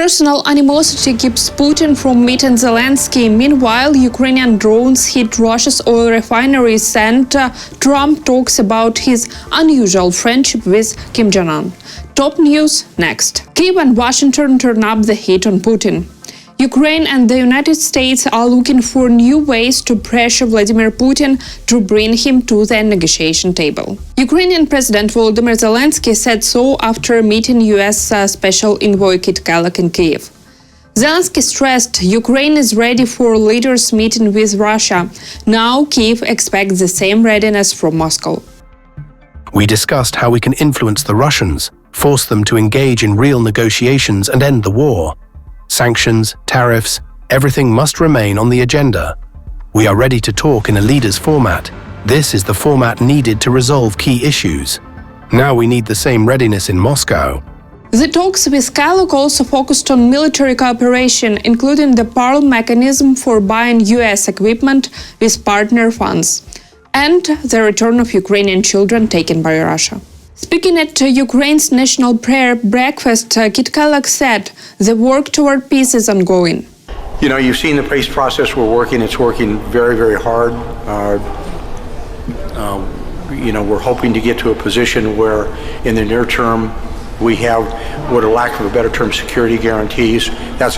Personal animosity keeps Putin from meeting Zelensky. Meanwhile, Ukrainian drones hit Russia's oil refineries and Trump talks about his unusual friendship with Kim Jong Un. Top news next. Kyiv and Washington turn up the heat on Putin. Ukraine and the United States are looking for new ways to pressure Vladimir Putin to bring him to the negotiation table. Ukrainian President Volodymyr Zelensky said so after meeting U.S. Special Envoy Kit Kellogg in Kyiv. Zelensky stressed Ukraine is ready for leaders meeting with Russia. Now Kyiv expects the same readiness from Moscow. We discussed how we can influence the Russians, force them to engage in real negotiations and end the war. Sanctions, tariffs, everything must remain on the agenda. We are ready to talk in a leader's format. This is the format needed to resolve key issues. Now we need the same readiness in Moscow. The talks with Kellogg also focused on military cooperation, including the parallel mechanism for buying U.S. equipment with partner funds, and the return of Ukrainian children taken by Russia. Speaking at Ukraine's national prayer breakfast, Kit Kellogg said the work toward peace is ongoing. You know, you've seen the peace process we're working. It's working very, very hard. We're hoping to get to a position where in the near term we have, with a lack of a better term, security guarantees. That's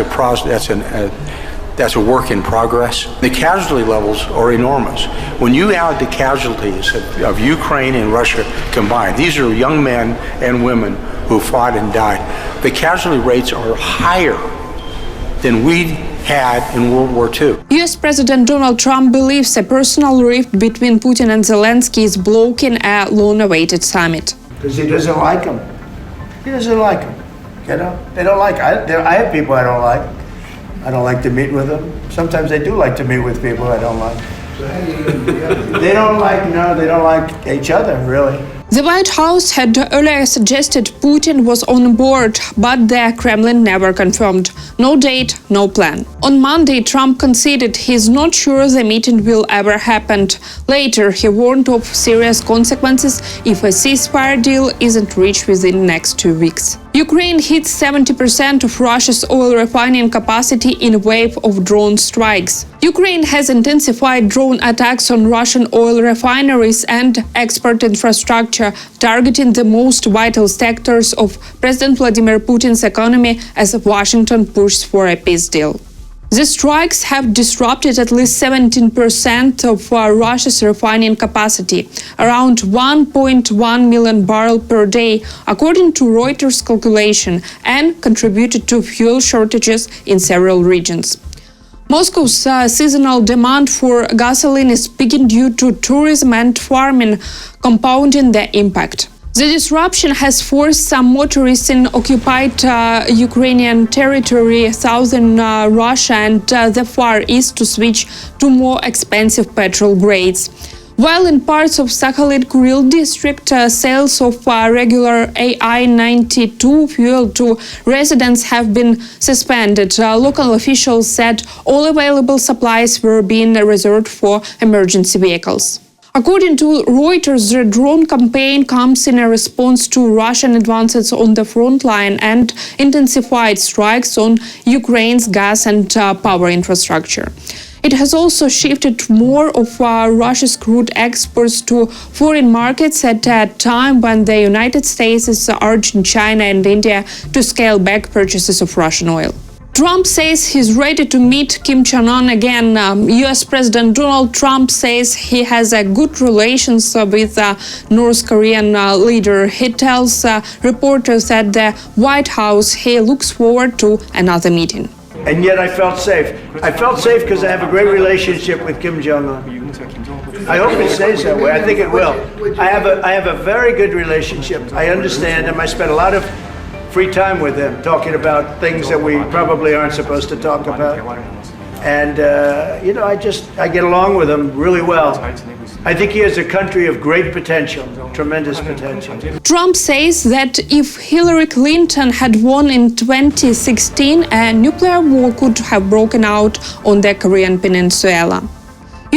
a work in progress. The casualty levels are enormous. When you add the casualties of Ukraine and Russia combined, these are young men and women who fought and died. The casualty rates are higher than we had in World War II. U.S. President Donald Trump believes a personal rift between Putin and Zelensky is blocking a long-awaited summit. Because he doesn't like him. He doesn't like him. You know, they don't like. I have people I don't like. I don't like to meet with them. Sometimes I do like to meet with people I don't like. They don't like each other, really. The White House had earlier suggested Putin was on board, but the Kremlin never confirmed. No date, no plan. On Monday, Trump conceded he's not sure the meeting will ever happen. Later, he warned of serious consequences if a ceasefire deal isn't reached within the next 2 weeks. Ukraine hit 70% of Russia's oil refining capacity in a wave of drone strikes. Ukraine has intensified drone attacks on Russian oil refineries and export infrastructure, targeting the most vital sectors of President Vladimir Putin's economy as Washington pushes for a peace deal. The strikes have disrupted at least 17% of Russia's refining capacity, around 1.1 million barrels per day, according to Reuters' calculation, and contributed to fuel shortages in several regions. Moscow's seasonal demand for gasoline is peaking due to tourism and farming, compounding the impact. The disruption has forced some motorists in occupied Ukrainian territory, southern Russia and the Far East to switch to more expensive petrol grades. While in parts of Sakhalin-Kuril district, sales of regular AI-92 fuel to residents have been suspended. Local officials said all available supplies were being reserved for emergency vehicles. According to Reuters, the drone campaign comes in a response to Russian advances on the front line and intensified strikes on Ukraine's gas and power infrastructure. It has also shifted more of Russia's crude exports to foreign markets at a time when the United States is urging China and India to scale back purchases of Russian oil. Trump says he's ready to meet Kim Jong Un again. U.S. President Donald Trump says he has a good relations with North Korean leader. He tells reporters at the White House he looks forward to another meeting. And yet I felt safe. I felt safe because I have a great relationship with Kim Jong Un. I hope it stays that way. I think it will. I have a very good relationship. I understand him. I spent a lot of free time with him, talking about things that we probably aren't supposed to talk about. And, I get along with him really well. I think he has a country of great potential, tremendous potential. Trump says that if Hillary Clinton had won in 2016, a nuclear war could have broken out on the Korean Peninsula.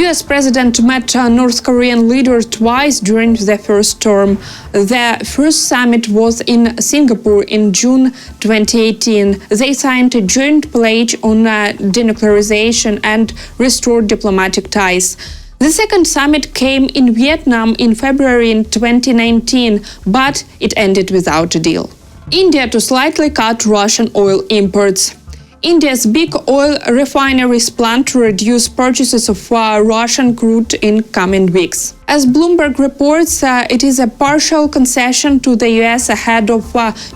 US President met North Korean leader twice during the first term. The first summit was in Singapore in June 2018. They signed a joint pledge on denuclearization and restored diplomatic ties. The second summit came in Vietnam in February 2019, but it ended without a deal. India to slightly cut Russian oil imports. India's big oil refineries plan to reduce purchases of Russian crude in coming weeks. As Bloomberg reports, it is a partial concession to the US ahead of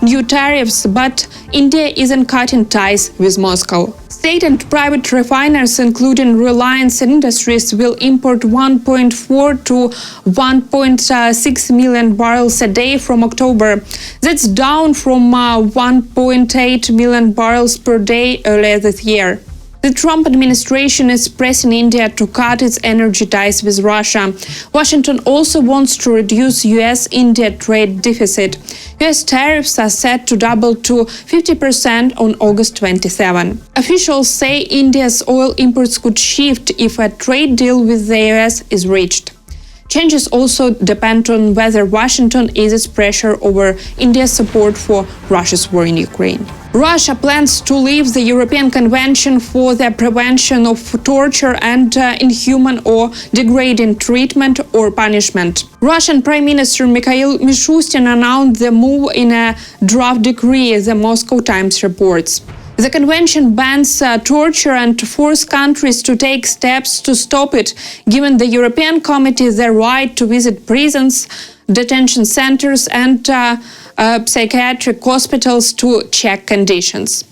new tariffs, but India isn't cutting ties with Moscow. State and private refiners, including Reliance Industries, will import 1.4 to 1.6 million barrels a day from October. That's down from 1.8 million barrels per day earlier this year. The Trump administration is pressing India to cut its energy ties with Russia. Washington also wants to reduce US-India trade deficit. US tariffs are set to double to 50% on August 27. Officials say India's oil imports could shift if a trade deal with the US is reached. Changes also depend on whether Washington eases pressure over India's support for Russia's war in Ukraine. Russia plans to leave the European Convention for the Prevention of Torture and Inhuman or Degrading Treatment or Punishment. Russian Prime Minister Mikhail Mishustin announced the move in a draft decree, the Moscow Times reports. The convention bans torture and forces countries to take steps to stop it, giving the European Committee the right to visit prisons, detention centers and psychiatric hospitals to check conditions.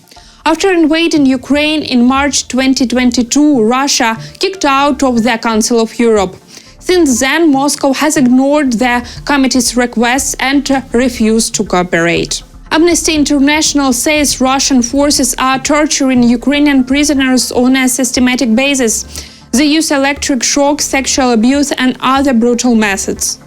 After invading Ukraine in March 2022, Russia kicked out of the Council of Europe. Since then, Moscow has ignored the committee's requests and refused to cooperate. Amnesty International says Russian forces are torturing Ukrainian prisoners on a systematic basis. They use electric shock, sexual abuse, and other brutal methods.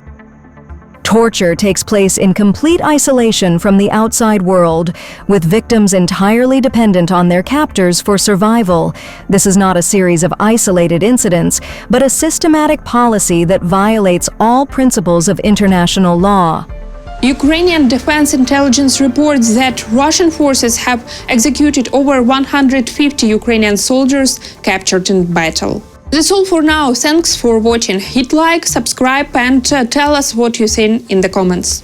Torture takes place in complete isolation from the outside world, with victims entirely dependent on their captors for survival. This is not a series of isolated incidents, but a systematic policy that violates all principles of international law. Ukrainian Defense Intelligence reports that Russian forces have executed over 150 Ukrainian soldiers captured in battle. That's all for now. Thanks for watching. Hit like, subscribe and tell us what you think in the comments.